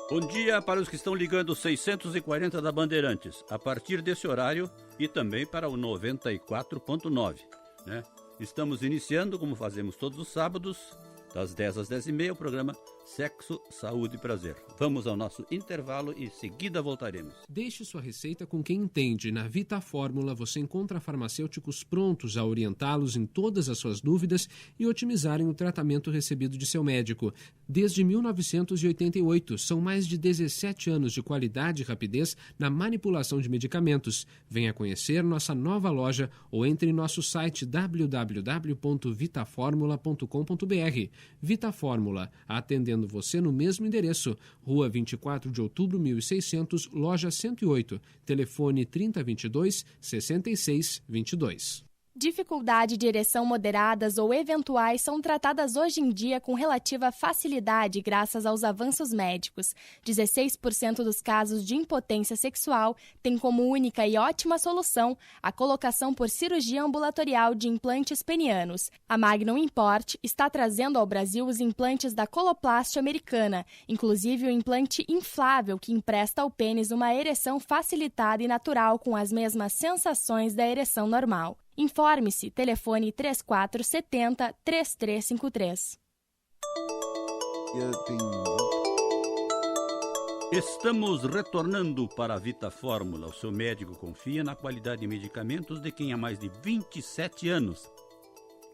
Bom dia para os que estão ligando 640 da Bandeirantes, a partir desse horário e também para o 94.9, né? Estamos iniciando, como fazemos todos os sábados, das 10 às 10h30, o programa Sexo, Saúde e Prazer. Vamos ao nosso intervalo e em seguida voltaremos. Deixe sua receita com quem entende. Na Vita Fórmula você encontra farmacêuticos prontos a orientá-los em todas as suas dúvidas e otimizarem o tratamento recebido de seu médico. Desde 1988, são mais de 17 anos de qualidade e rapidez na manipulação de medicamentos. Venha conhecer nossa nova loja ou entre em nosso site www.vitaformula.com.br. Vita Fórmula, atendendo você no mesmo endereço, Rua 24 de Outubro, 1600, Loja 108, telefone 3022-6622. Dificuldade de ereção moderadas ou eventuais são tratadas hoje em dia com relativa facilidade graças aos avanços médicos. 16% dos casos de impotência sexual têm como única e ótima solução a colocação por cirurgia ambulatorial de implantes penianos. A Magnum Import está trazendo ao Brasil os implantes da Coloplast americana, inclusive o implante inflável que empresta ao pênis uma ereção facilitada e natural com as mesmas sensações da ereção normal. Informe-se, telefone 3470-3353. Estamos retornando para a Vita Fórmula. O seu médico confia na qualidade de medicamentos de quem há mais de 27 anos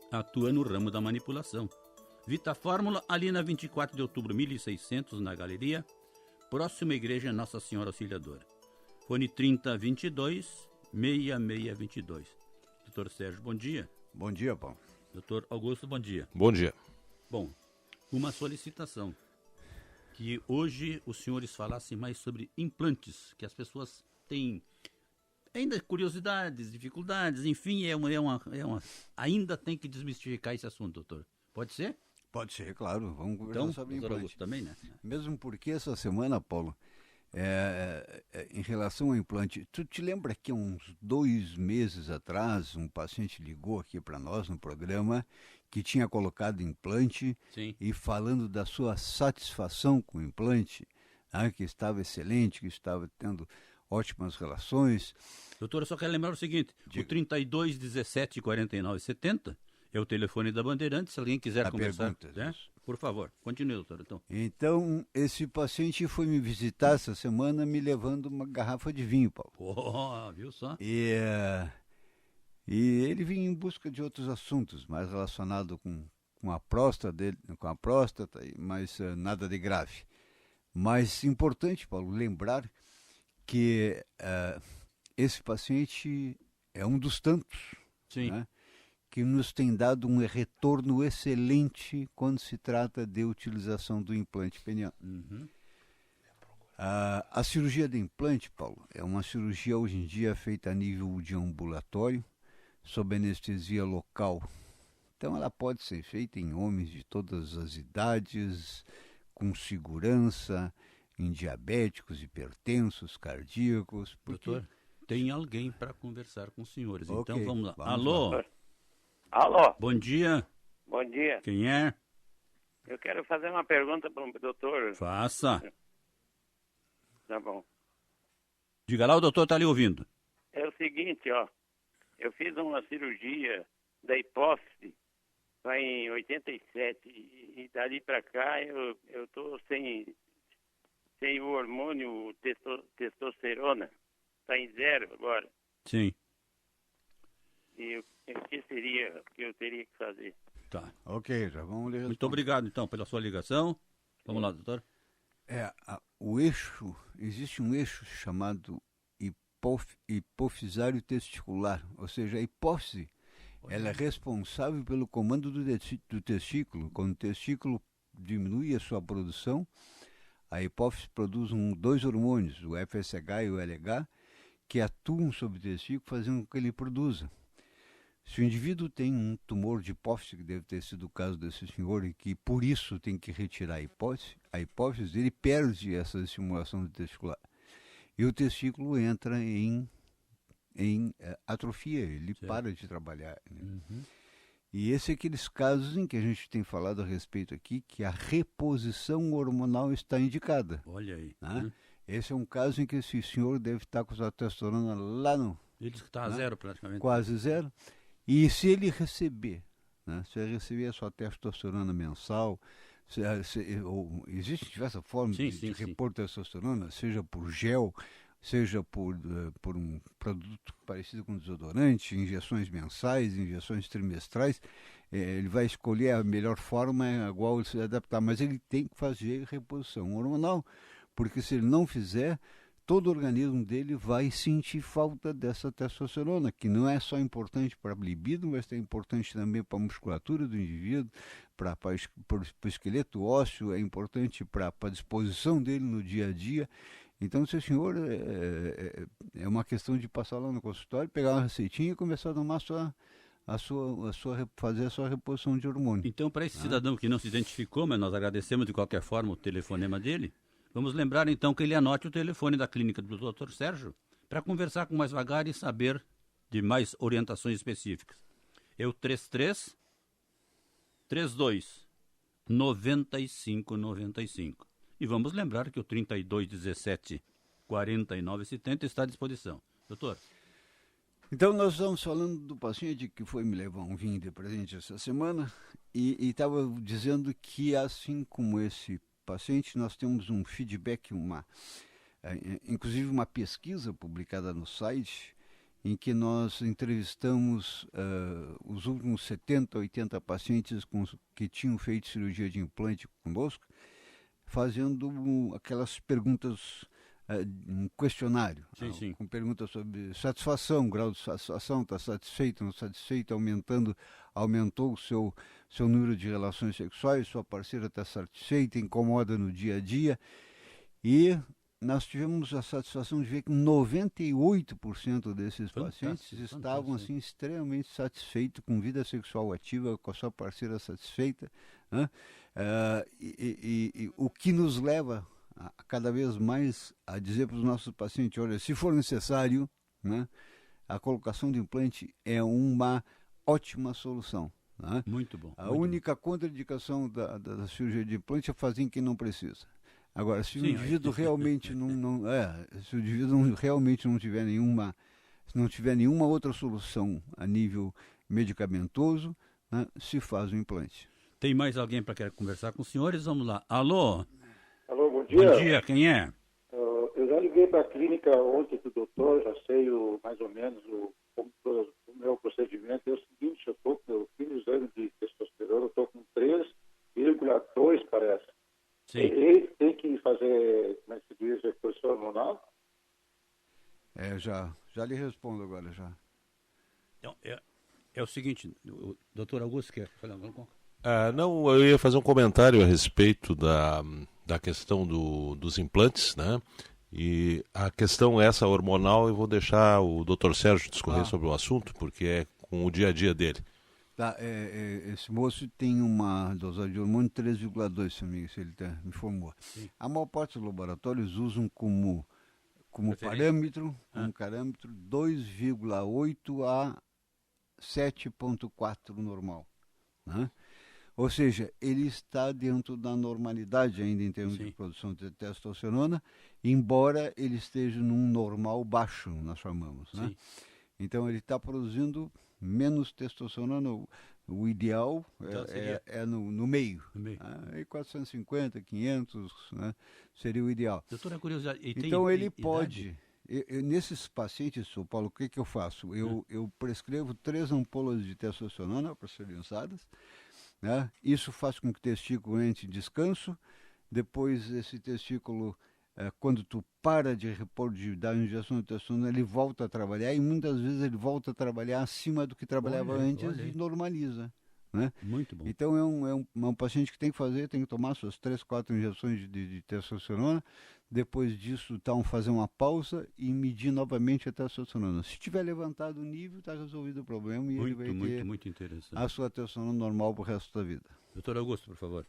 atua no ramo da manipulação. Vita Fórmula, ali na 24 de outubro, 1600, na Galeria, próxima à Igreja Nossa Senhora Auxiliadora. Fone 3022-6622. Doutor Sérgio, bom dia. Bom dia, Paulo. Doutor Augusto, bom dia. Bom dia. Bom, uma solicitação. Que hoje os senhores falassem mais sobre implantes, que as pessoas têm ainda curiosidades, dificuldades, enfim, ainda tem que desmistificar esse assunto, doutor. Pode ser? Pode ser, claro. Vamos conversar sobre doutor implante. Augusto também, né? Mesmo porque essa semana, Paulo, em relação ao implante, tu te lembra que uns 2 meses atrás um paciente ligou aqui para nós no programa que tinha colocado implante. Sim. E falando da sua satisfação com o implante, que estava excelente, que estava tendo ótimas relações. Doutor, eu só quero lembrar o seguinte, Diga. o 32 17 49 70 é o telefone da Bandeirantes, se alguém quiser conversar, né? Por favor, continue, doutor. Então, esse paciente foi me visitar essa semana me levando uma garrafa de vinho, Paulo. Viu só? E ele vinha em busca de outros assuntos, mais relacionados com a próstata dele, mas nada de grave. Mas importante, Paulo, lembrar que esse paciente é um dos tantos, sim, né, que nos tem dado um retorno excelente quando se trata de utilização do implante peniano. Uhum. A cirurgia de implante, Paulo, é uma cirurgia hoje em dia feita a nível de ambulatório, sob anestesia local. Então ela pode ser feita em homens de todas as idades, com segurança, em diabéticos, hipertensos, cardíacos. Doutor, tem alguém para conversar com os senhores, Okay, então vamos lá. vamos Alô? lá. Alô? Bom dia. Bom dia. Quem é? Eu quero fazer uma pergunta para o doutor. Faça. Tá bom. Diga lá, o doutor está ali ouvindo. É o seguinte, ó. Eu fiz uma cirurgia da hipófise lá em 87 e dali para cá eu tô sem o hormônio testosterona. Está em 0 agora. Sim. E o que seria que eu teria que fazer? Tá. Ok, já vamos ler. Muito obrigado, então, pela sua ligação. Vamos lá, doutor. O eixo, existe um eixo chamado hipofisário testicular, ou seja, a hipófise, ela é responsável pelo comando do testículo. Quando o testículo diminui a sua produção, a hipófise produz 2 hormônios, o FSH e o LH, que atuam sobre o testículo, fazendo com que ele produza. Se o indivíduo tem um tumor de hipófise, que deve ter sido o caso desse senhor, e que por isso tem que retirar a hipófise, ele perde essa estimulação do testicular. E o testículo entra em atrofia, ele para de trabalhar. Né? Uhum. E esse é aqueles casos em que a gente tem falado a respeito aqui, que a reposição hormonal está indicada. Olha aí. Né? Esse é um caso em que esse senhor deve estar com sua testosterona lá no... Ele diz que está a zero praticamente. Quase zero. E se ele receber, né? Se ele receber a sua testosterona mensal, existe diversas formas de repor testosterona, seja por gel, seja por um produto parecido com desodorante, injeções mensais, injeções trimestrais, ele vai escolher a melhor forma a qual ele se adaptar, mas ele tem que fazer reposição hormonal, porque se ele não fizer, todo o organismo dele vai sentir falta dessa testosterona, que não é só importante para a libido, mas é importante também para a musculatura do indivíduo, para o esqueleto ósseo, é importante para a disposição dele no dia a dia. Então, se o senhor é uma questão de passar lá no consultório, pegar uma receitinha e começar a tomar fazer a sua reposição de hormônio. Então, para esse cidadão que não se identificou, mas nós agradecemos de qualquer forma o telefonema dele, vamos lembrar então que ele anote o telefone da clínica do Dr. Sérgio para conversar com mais vagar e saber de mais orientações específicas. É o 33 32 95 95. E vamos lembrar que o 32 17 49 70 está à disposição. Doutor. Então, nós estamos falando do paciente que foi me levar um vinho de presente essa semana e estava dizendo que, assim como esse paciente, nós temos um feedback, inclusive uma pesquisa publicada no site, em que nós entrevistamos os últimos 70, 80 pacientes que tinham feito cirurgia de implante conosco, fazendo aquelas perguntas, um questionário, sim. Com perguntas sobre satisfação, grau de satisfação, está satisfeito, não satisfeito, aumentou o seu número de relações sexuais, sua parceira está satisfeita, incomoda no dia a dia, e nós tivemos a satisfação de ver que 98% desses pacientes estavam assim, extremamente satisfeitos, com vida sexual ativa, com a sua parceira satisfeita, né? E o que nos leva a cada vez mais a dizer para os nossos pacientes, olha, se for necessário, né, a colocação de implante é uma ótima solução. Né? Muito bom. A única contraindicação da cirurgia de implante é fazer em quem não precisa. Agora, se o indivíduo realmente se o indivíduo realmente não tiver nenhuma outra solução a nível medicamentoso, né, se faz o implante. Tem mais alguém para querer conversar com os senhores? Vamos lá. Alô? Alô, bom dia. Bom dia, quem é? Eu já liguei para a clínica ontem do doutor, já sei mais ou menos o meu procedimento. É o seguinte, eu estou com meu filho exame de testosterona, eu estou com 3,2, parece. Sim. Ele tem que fazer, como é que se diz, reposição hormonal? Já lhe respondo agora, já. Então, é o seguinte, o doutor Augusto quer falar alguma coisa? Não, eu ia fazer um comentário a respeito da questão dos implantes, né? E a questão essa hormonal, eu vou deixar o Dr. Sérgio discorrer sobre o assunto, porque é com o dia a dia dele. Tá, esse moço tem uma dosagem de hormônio de 3,2, se ele me informou. Sim. A maior parte dos laboratórios usam como parâmetro 2,8 a 7,4 normal, né? Ou seja, ele está dentro da normalidade ainda em termos de produção de testosterona, embora ele esteja num normal baixo, nós chamamos, né? Então ele está produzindo menos testosterona, o ideal então, é no meio. Aí 450, 500, né, seria o ideal. Doutora, curiosidade. Então ele pode... nesses pacientes, São Paulo, o que eu faço? Eu prescrevo 3 ampolas de testosterona para serem usadas, né? Isso faz com que o testículo entre em descanso. Depois esse testículo, quando tu para de dar injeção de testosterona, ele volta a trabalhar, e muitas vezes ele volta a trabalhar acima do que trabalhava antes e normaliza, né? Muito bom. Então é um paciente que tem que tomar suas 3, 4 injeções de testosterona. Depois disso, fazer uma pausa e medir novamente a testosterona. Se tiver levantado o nível, está resolvido o problema e ele vai ter muito interessante. A sua testosterona normal para o resto da vida. Doutor Augusto, por favor.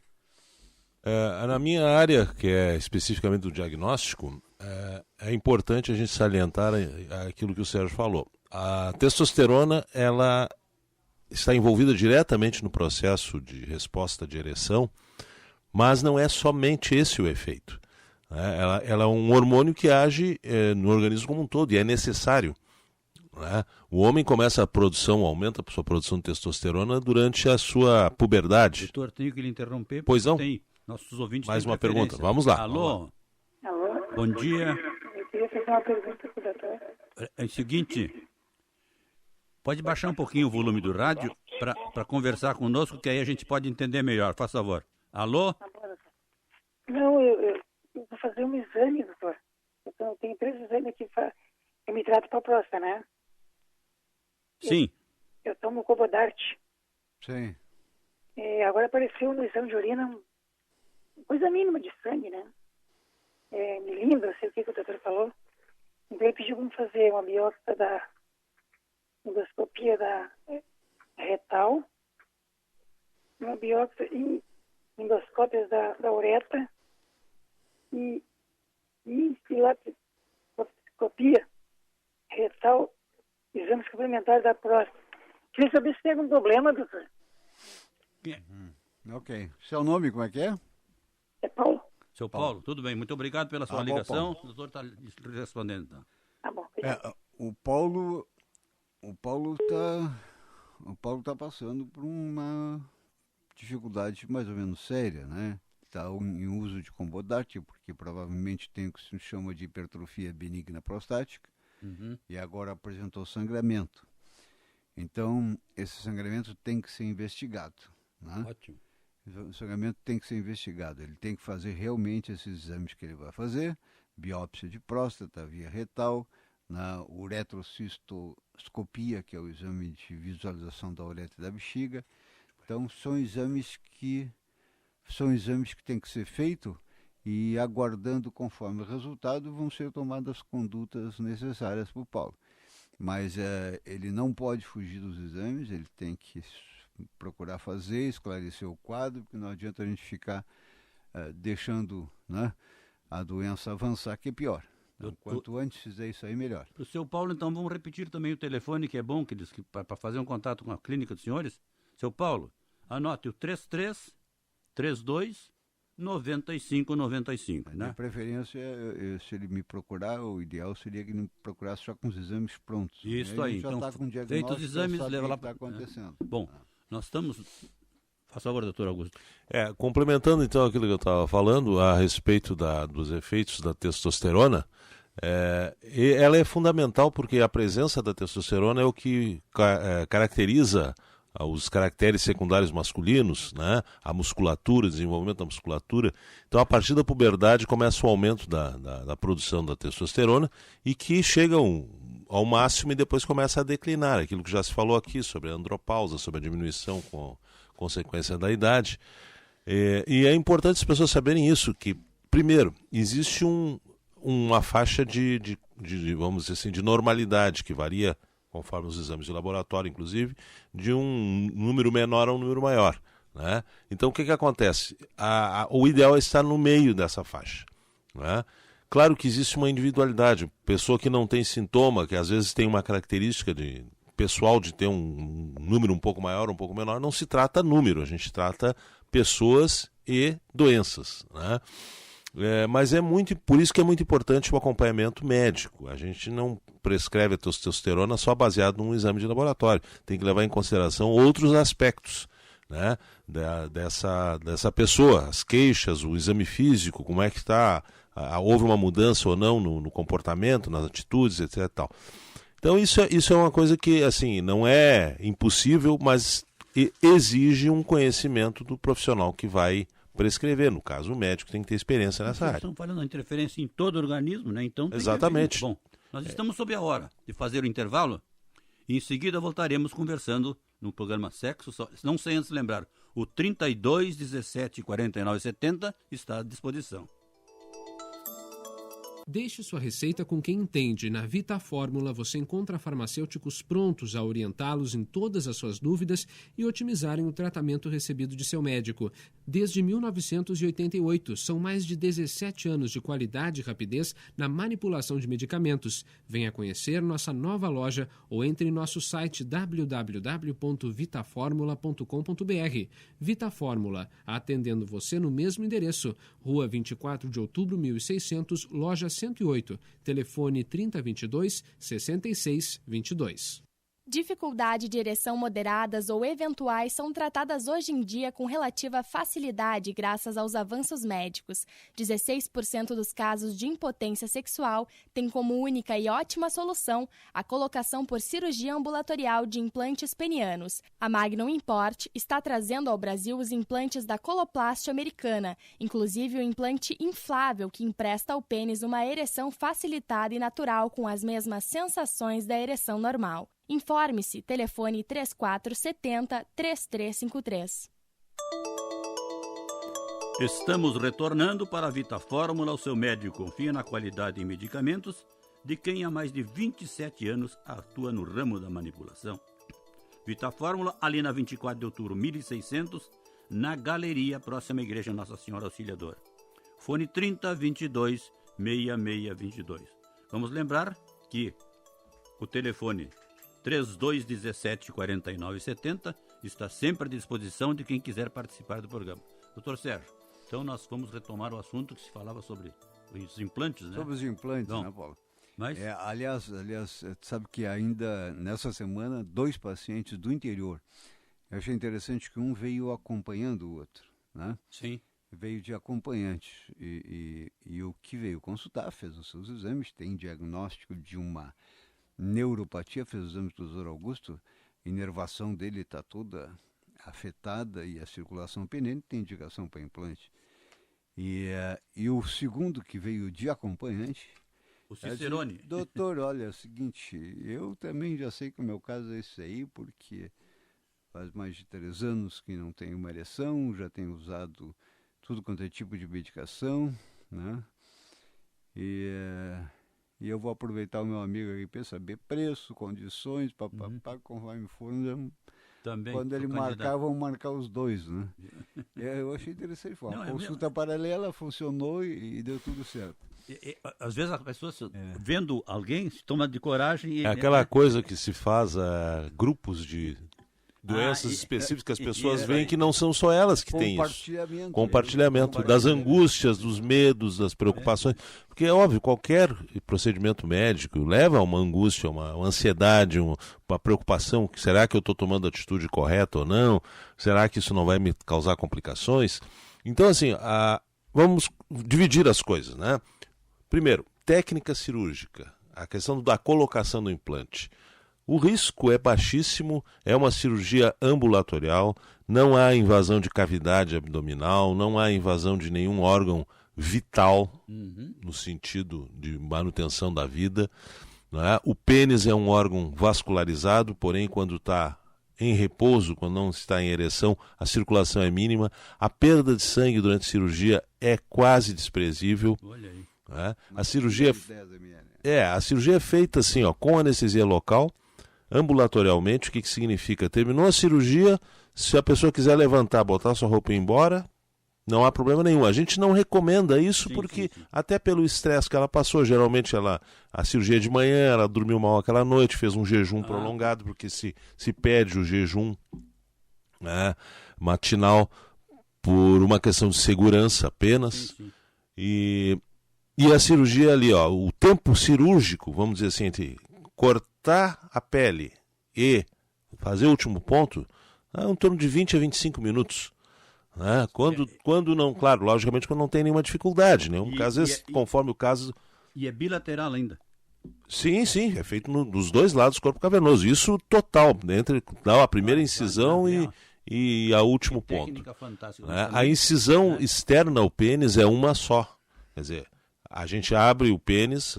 Na minha área, que é especificamente do diagnóstico, é importante a gente salientar aquilo que o Sérgio falou. A testosterona, ela está envolvida diretamente no processo de resposta de ereção, mas não é somente esse o efeito. Ela é um hormônio que age no organismo como um todo e é necessário. O homem começa aumenta a sua produção de testosterona durante a sua puberdade. Doutor, tenho que lhe interromper. Pois não. Nossos ouvintes Mais têm uma preferência. pergunta. Vamos lá. Alô? Alô? Bom dia. Eu queria fazer uma pergunta para o doutor. É o seguinte, pode baixar um pouquinho o volume do rádio para conversar conosco, que aí a gente pode entender melhor. Faz favor. Alô? Não, eu vou fazer um exame, doutor. Eu tenho 3 exames aqui. Eu me trato para a próstata, né? Sim. Eu tomo Cobodart. Sim. Agora apareceu no exame de urina coisa mínima de sangue, né? Milímetro, sei o que o doutor falou. Então ele pediu para fazer uma biópsia da endoscopia da retal, uma biópsia e endoscópias da uretra e laparoscopia retal, exames complementares da próstata. Queria saber se tem algum problema, doutor. Ok. Seu nome, como é que é? É Paulo. Seu Paulo, tudo bem. Muito obrigado pela sua ligação. O doutor está respondendo, então. Tá bom. O Paulo está passando por uma dificuldade mais ou menos séria, né? Está em uso de Combodart, porque provavelmente tem o que se chama de hipertrofia benigna prostática, e agora apresentou sangramento. Então, esse sangramento tem que ser investigado, né? Ótimo. O sangramento tem que ser investigado. Ele tem que fazer realmente esses exames que ele vai fazer, biópsia de próstata, via retal, na uretrocistoscopia, que é o exame de visualização da uretra e da bexiga. Então, são exames que têm que ser feitos e, aguardando conforme o resultado, vão ser tomadas as condutas necessárias para o Paulo. Mas ele não pode fugir dos exames, ele tem que procurar fazer, esclarecer o quadro, porque não adianta a gente ficar deixando, né, a doença avançar, que é pior. Então, quanto antes fizer isso aí, melhor. Para o seu Paulo, então, vamos repetir também o telefone, que é bom, que diz que para fazer um contato com a clínica dos senhores. Seu Paulo, anote o 3332 9595, né? De preferência, se ele me procurar, o ideal seria que ele me procurasse só com os exames prontos. Isso aí. Já Então, está com diagnóstico, feitos os exames, leva lá para o que está acontecendo. Bom, nós estamos... Faz favor, doutor Augusto. Complementando então aquilo que eu estava falando a respeito dos efeitos da testosterona, ela é fundamental porque a presença da testosterona é o que caracteriza os caracteres secundários masculinos, né? A musculatura, desenvolvimento da musculatura. Então, a partir da puberdade começa o aumento da produção da testosterona e que chega ao máximo e depois começa a declinar. Aquilo que já se falou aqui sobre a andropausa, sobre a diminuição com consequência da idade. E é importante as pessoas saberem isso, que, primeiro, existe uma faixa de, vamos dizer assim, de normalidade que varia conforme os exames de laboratório, inclusive, de um número menor a um número maior, né? Então, o que acontece? O ideal é estar no meio dessa faixa, né? Claro que existe uma individualidade. Pessoa que não tem sintoma, que às vezes tem uma característica pessoal de ter um número um pouco maior, um pouco menor, não se trata número, a gente trata pessoas e doenças, né? Mas por isso que é muito importante o acompanhamento médico. A gente não prescreve a testosterona só baseado num exame de laboratório. Tem que levar em consideração outros aspectos, né, dessa pessoa, as queixas, o exame físico, como é que está, houve uma mudança ou não no comportamento, nas atitudes, etc. Tal. Então isso é uma coisa que assim, não é impossível, mas exige um conhecimento do profissional que vai prescrever. No caso, o médico tem que ter experiência nessa área. Estamos falando de interferência em todo o organismo, né? Então, exatamente. Bom, nós estamos sob a hora de fazer o intervalo e em seguida voltaremos conversando no programa Sexo, não sem antes lembrar, o 32 17 49 70 está à disposição. Deixe sua receita com quem entende. Na Vita Fórmula você encontra farmacêuticos prontos a orientá-los em todas as suas dúvidas e otimizarem o tratamento recebido de seu médico. Desde 1988, são mais de 17 anos de qualidade e rapidez na manipulação de medicamentos. Venha conhecer nossa nova loja ou entre em nosso site www.vitaformula.com.br. Vita Fórmula, atendendo você no mesmo endereço, Rua 24 de Outubro, 1600, Loja 108, telefone 3022-6622. Dificuldade de ereção moderadas ou eventuais são tratadas hoje em dia com relativa facilidade graças aos avanços médicos. 16% dos casos de impotência sexual têm como única e ótima solução a colocação por cirurgia ambulatorial de implantes penianos. A Magnum Import está trazendo ao Brasil os implantes da Coloplast americana, inclusive o implante inflável que empresta ao pênis uma ereção facilitada e natural com as mesmas sensações da ereção normal. Informe-se, telefone 3470-3353. Estamos retornando para a Vita Fórmula. O seu médico confia na qualidade em medicamentos de quem há mais de 27 anos atua no ramo da manipulação. Vita Fórmula, ali na 24 de outubro, 1600, na Galeria, próxima à Igreja Nossa Senhora Auxiliadora. Fone 3022-6622. Vamos lembrar que o telefone 3217-4970 está sempre à disposição de quem quiser participar do programa. Doutor Sérgio, então nós vamos retomar o assunto que se falava sobre os implantes, né? Sobre os implantes, né, Paulo? Mas... aliás, sabe que ainda nessa semana, 2 pacientes do interior, eu achei interessante que um veio acompanhando o outro, né? Sim. Veio de acompanhante e o que veio consultar, fez os seus exames, tem diagnóstico de uma neuropatia, fez os exames do Dr. Augusto, a inervação dele está toda afetada e a circulação peniana tem indicação para implante. E o segundo que veio de acompanhante, o Cicerone. Doutor, olha, é o seguinte, eu também já sei que o meu caso é esse aí, porque faz mais de 3 anos que não tenho uma ereção, já tenho usado tudo quanto é tipo de medicação, né? E eu vou aproveitar o meu amigo aqui para saber preço, condições, papapá, conforme for, também, quando ele marcar, vão marcar os dois, né? Eu achei interessante, foi uma consulta paralela, funcionou e deu tudo certo. Às vezes as pessoas, vendo alguém, se toma de coragem... É aquela coisa que se faz grupos de doenças específicas que as pessoas veem que não são só elas que têm isso. Compartilhamento das angústias, dos medos, das preocupações. Porque é óbvio, qualquer procedimento médico leva a uma angústia, uma ansiedade, uma preocupação. Será que eu estou tomando a atitude correta ou não? Será que isso não vai me causar complicações? Então, assim, vamos dividir as coisas, né? Primeiro, técnica cirúrgica, a questão da colocação do implante. O risco é baixíssimo, é uma cirurgia ambulatorial, não há invasão de cavidade abdominal, não há invasão de nenhum órgão vital, no sentido de manutenção da vida, não é? O pênis é um órgão vascularizado, porém quando está em repouso, quando não está em ereção, a circulação é mínima, a perda de sangue durante a cirurgia é quase desprezível. Olha aí. É? A cirurgia é feita assim, com anestesia local, ambulatorialmente. O que significa? Terminou a cirurgia, se a pessoa quiser levantar, botar sua roupa e ir embora, não há problema nenhum. A gente não recomenda isso porque até pelo estresse que ela passou, geralmente a cirurgia de manhã, ela dormiu mal aquela noite, fez um jejum prolongado, porque se pede o jejum matinal por uma questão de segurança apenas. E a cirurgia ali, o tempo cirúrgico, vamos dizer assim, entre cortar a pele e fazer o último ponto, é em torno de 20 a 25 minutos. Né? Quando não, claro, logicamente quando não tem nenhuma dificuldade, né? Às vezes, conforme o caso... E é bilateral ainda? Sim, é feito dos dois lados do corpo cavernoso. Isso total, entre a primeira incisão e a último ponto. Fantástica, né? A incisão externa ao pênis é uma só. Quer dizer, A gente abre o pênis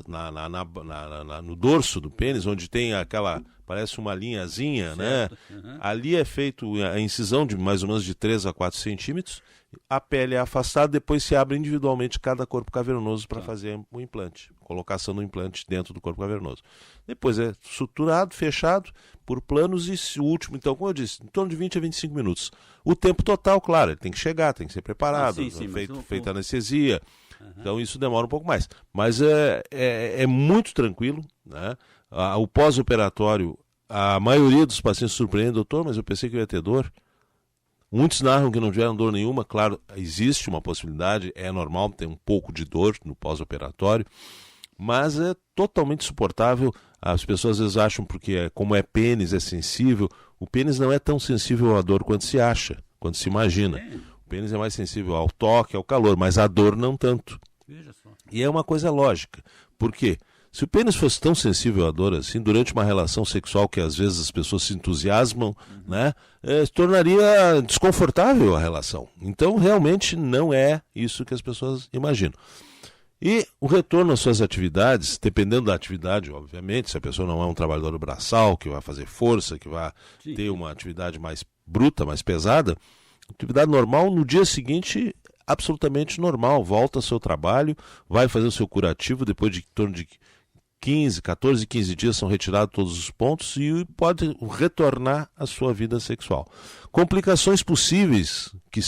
no dorso do pênis, onde tem aquela, parece uma linhazinha, né? Uhum. Ali é feito a incisão de mais ou menos de 3 a 4 centímetros, a pele é afastada, depois se abre individualmente cada corpo cavernoso para fazer o implante, colocação do implante dentro do corpo cavernoso. Depois é suturado, fechado por planos e o último, então, como eu disse, em torno de 20 a 25 minutos. O tempo total, claro, ele tem que chegar, tem que ser preparado, feita anestesia. Uhum. Então isso demora um pouco mais. Mas é muito tranquilo, né? O pós-operatório, a maioria dos pacientes surpreende, doutor, mas eu pensei que eu ia ter dor. Muitos narram que não tiveram dor nenhuma. Claro, existe uma possibilidade, é normal ter um pouco de dor no pós-operatório, mas é totalmente suportável. As pessoas às vezes acham porque como é pênis, é sensível. O pênis não é tão sensível à dor quanto se acha, quanto se imagina. O pênis é mais sensível ao toque, ao calor, mas à dor não tanto. Veja só. E é uma coisa lógica. Por quê? Se o pênis fosse tão sensível à dor assim, durante uma relação sexual que às vezes as pessoas se entusiasmam, né, se tornaria desconfortável a relação. Então, realmente, não é isso que as pessoas imaginam. E o retorno às suas atividades, dependendo da atividade, obviamente, se a pessoa não é um trabalhador braçal, que vai fazer força, que vai ter uma atividade mais bruta, mais pesada, atividade normal, no dia seguinte, absolutamente normal, volta ao seu trabalho, vai fazer o seu curativo, depois de em torno de 14, 15 dias são retirados todos os pontos e pode retornar à sua vida sexual. Complicações possíveis que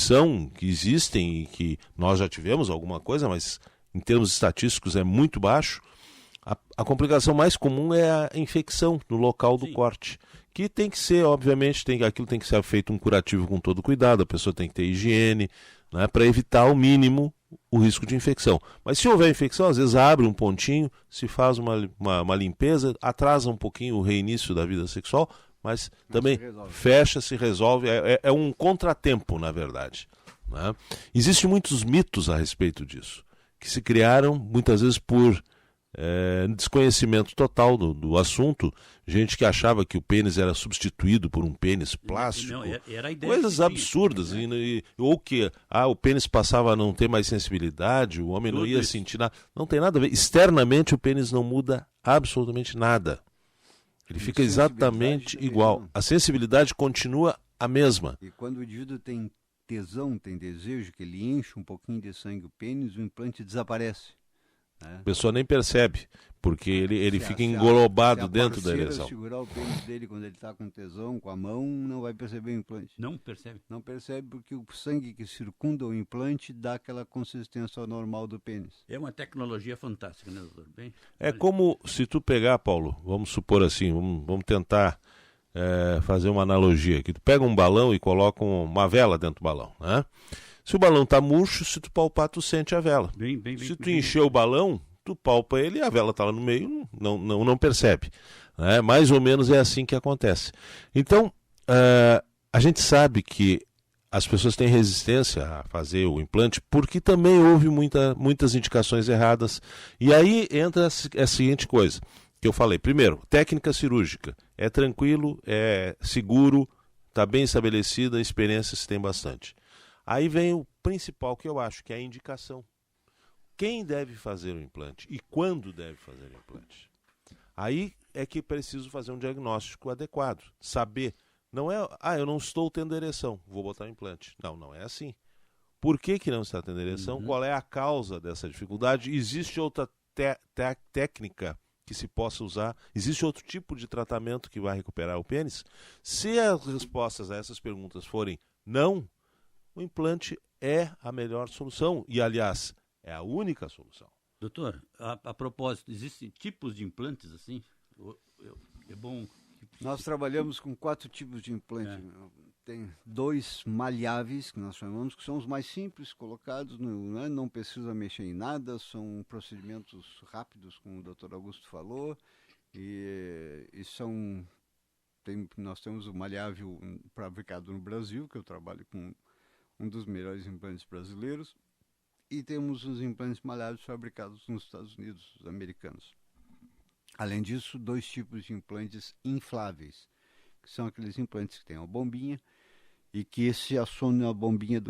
existem e que nós já tivemos alguma coisa, mas em termos estatísticos é muito baixo. A complicação mais comum é a infecção no local do corte, que tem que ser, obviamente, aquilo tem que ser feito um curativo com todo cuidado, a pessoa tem que ter higiene, né, para evitar ao mínimo o risco de infecção. Mas se houver infecção, às vezes abre um pontinho, se faz uma limpeza, atrasa um pouquinho o reinício da vida sexual, mas também fecha, se resolve, é um contratempo, na verdade, né? Existem muitos mitos a respeito disso, que se criaram muitas vezes por desconhecimento total do assunto, gente que achava que o pênis era substituído por um pênis plástico, não, era a ideia coisas absurdas, ou que o pênis passava a não ter mais sensibilidade, o homem não ia sentir nada. Não tem nada a ver. Externamente o pênis não muda absolutamente nada. Ele fica exatamente igual. A sensibilidade continua a mesma. E quando o indivíduo tem tesão, tem desejo, que ele enche um pouquinho de sangue o pênis, o implante desaparece. A pessoa nem percebe, porque ele fica englobado dentro da ereção. Se segurar o pênis dele quando ele está com tesão, com a mão, não vai perceber o implante. Não percebe? Não percebe porque o sangue que circunda o implante dá aquela consistência normal do pênis. É uma tecnologia fantástica, né, doutor? Como se tu pegar, Paulo, vamos supor assim, vamos tentar fazer uma analogia aqui. Tu pega um balão e coloca uma vela dentro do balão, né? Se o balão está murcho, se tu palpar, tu sente a vela. Se tu encher o balão, tu palpa ele e a vela está lá no meio, não percebe. Né? Mais ou menos é assim que acontece. Então, a gente sabe que as pessoas têm resistência a fazer o implante porque também houve muitas indicações erradas. E aí entra a seguinte coisa que eu falei. Primeiro, técnica cirúrgica. É tranquilo, é seguro, está bem estabelecida, a experiência se tem bastante. Aí vem o principal que eu acho, que é a indicação. Quem deve fazer o implante e quando deve fazer o implante? Aí é que preciso fazer um diagnóstico adequado. Saber, não é, eu não estou tendo ereção, vou botar o implante. Não é assim. Por que não está tendo ereção? Qual é a causa dessa dificuldade? Existe outra técnica que se possa usar? Existe outro tipo de tratamento que vai recuperar o pênis? Se as respostas a essas perguntas forem não, o implante é a melhor solução e, aliás, é a única solução. Doutor, a propósito, existem tipos de implantes assim? É bom... Nós trabalhamos com 4 tipos de implante. Tem 2 maleáveis, que nós chamamos, que são os mais simples, colocados, não precisa mexer em nada, são procedimentos rápidos, como o Dr. Augusto falou, nós temos o maleável fabricado no Brasil, que eu trabalho com um dos melhores implantes brasileiros, e temos os implantes maleáveis fabricados nos Estados Unidos, os americanos. Além disso, 2 tipos de implantes infláveis, que são aqueles implantes que têm uma bombinha e que se aciona a bombinha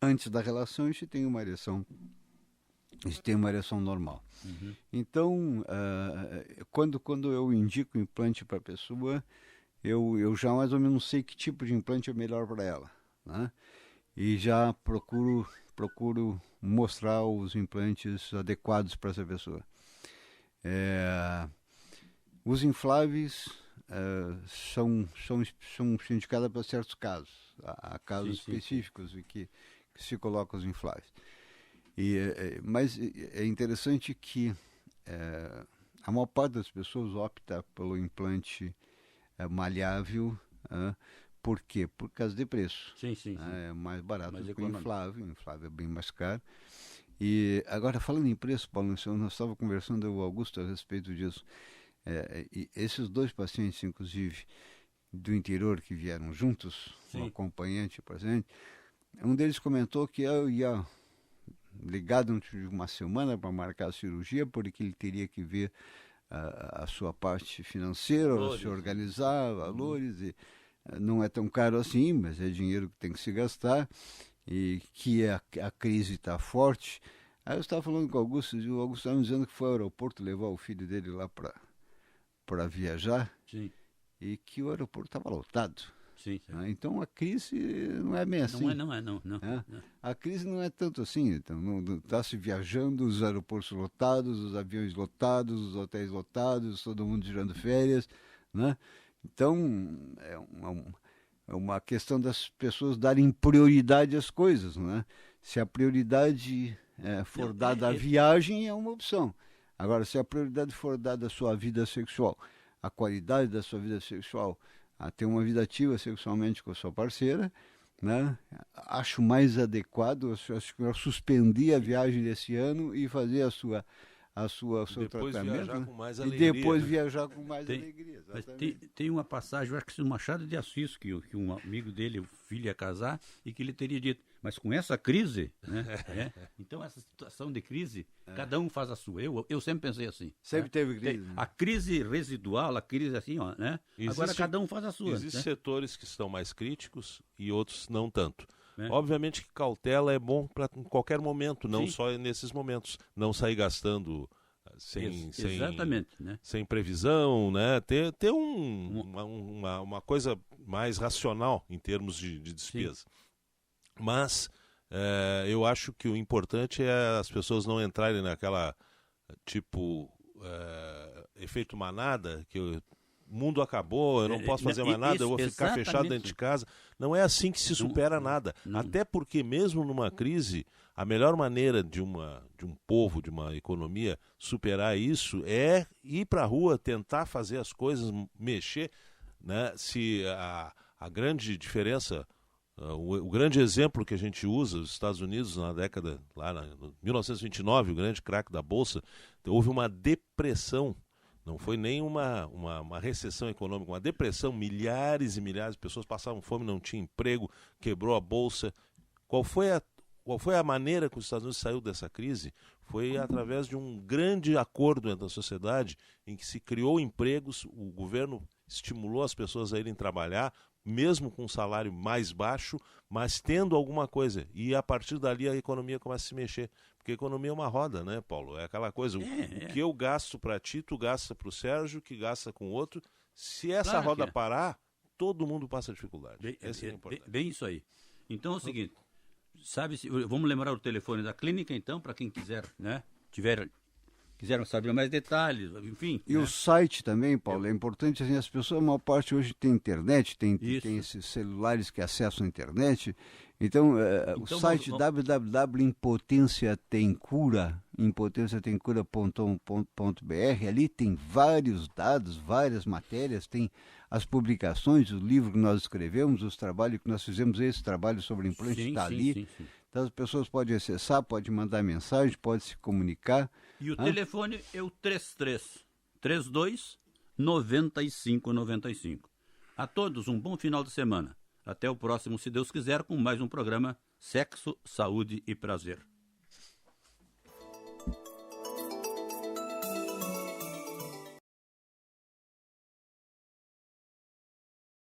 antes da relação e se tem uma ereção se tem uma ereção normal. Então, quando eu indico implante para a pessoa, eu já mais ou menos sei que tipo de implante é melhor para ela, né? E já procuro mostrar os implantes adequados para essa pessoa. Os infláveis são indicados para certos casos. Há casos específicos em que se colocam os infláveis. Mas é interessante que a maior parte das pessoas opta pelo implante malhável. Por quê? Por causa de preço. Sim. É mais barato do que o inflável. O inflável é bem mais caro. E agora, falando em preço, Paulo, nós estávamos conversando com o Augusto a respeito disso. E esses 2 pacientes, inclusive, do interior que vieram juntos, um acompanhante presente, um deles comentou que eu ia ligado antes de uma semana para marcar a cirurgia, porque ele teria que ver a sua parte financeira, se organizar, valores, e não é tão caro assim, mas é dinheiro que tem que se gastar, e que a crise está forte. Aí eu estava falando com o Augusto, e o Augusto estava me dizendo que foi ao aeroporto levar o filho dele lá para viajar, e que o aeroporto estava lotado. Então a crise não é bem assim. Não. A crise não é tanto assim. Então, está se viajando, os aeroportos lotados, os aviões lotados, os hotéis lotados, todo mundo tirando férias, né? Então é uma questão das pessoas darem prioridade às coisas, né? Se a prioridade for dada à viagem, é uma opção. Agora, se a prioridade for dada à sua vida sexual, a qualidade da sua vida sexual, a ter uma vida ativa sexualmente com a sua parceira, né? Acho mais adequado, acho que eu suspendi a viagem desse ano e fazer o seu tratamento, viajar com mais e alegria, depois viajar com mais alegria. Tem uma passagem, eu acho que o Machado de Assis, que um amigo dele, o filho ia casar, e que ele teria dito, mas com essa crise, né? Então essa situação de crise, cada um faz a sua. Eu sempre pensei assim. Sempre teve crise. A crise residual, a crise assim, né? Agora cada um faz a sua. Existem setores que estão mais críticos e outros não tanto. É. Obviamente que cautela é bom para em qualquer momento, não só nesses momentos. Não sair gastando exatamente, né? sem previsão, né? Ter uma coisa mais racional em termos de despesa. Sim. Mas eu acho que o importante é as pessoas não entrarem naquela efeito manada, que o mundo acabou, eu não posso fazer mais nada, eu vou ficar fechado dentro de casa. Não é assim que se supera nada. Até porque mesmo numa crise, a melhor maneira de um povo, de uma economia superar isso é ir para a rua, tentar fazer as coisas, mexer, né? Se a grande diferença, o grande exemplo que a gente usa, os Estados Unidos na década, lá em 1929, o grande craque da Bolsa, houve uma depressão. Não foi nem uma recessão econômica, uma depressão. Milhares e milhares de pessoas passavam fome, não tinham emprego, quebrou a Bolsa. Qual foi a maneira que os Estados Unidos saiu dessa crise? Foi através de um grande acordo entre a sociedade, em que se criou empregos, o governo estimulou as pessoas a irem trabalhar, mesmo com um salário mais baixo, mas tendo alguma coisa. E a partir dali a economia começa a se mexer. Porque a economia é uma roda, né, Paulo? É aquela coisa, o que eu gasto para ti, tu gasta para o Sérgio, que gasta com o outro. Se essa roda parar, todo mundo passa dificuldade. Esse é importante. Bem isso aí. Então é o seguinte, vamos lembrar o telefone da clínica, então, para quem quiser, né, quiseram saber mais detalhes, enfim. E o site também, Paulo, é importante, assim, as pessoas, a maior parte hoje tem internet, tem esses celulares que acessam a internet. Então o site www.impotenciatemcura.com.br, ali tem vários dados, várias matérias, tem as publicações, o livro que nós escrevemos, os trabalhos que nós fizemos, esse trabalho sobre implante está ali. Sim. Então as pessoas podem acessar, podem mandar mensagem, podem se comunicar. E o telefone é o 3332-9595. A todos um bom final de semana. Até o próximo, se Deus quiser, com mais um programa Sexo, Saúde e Prazer.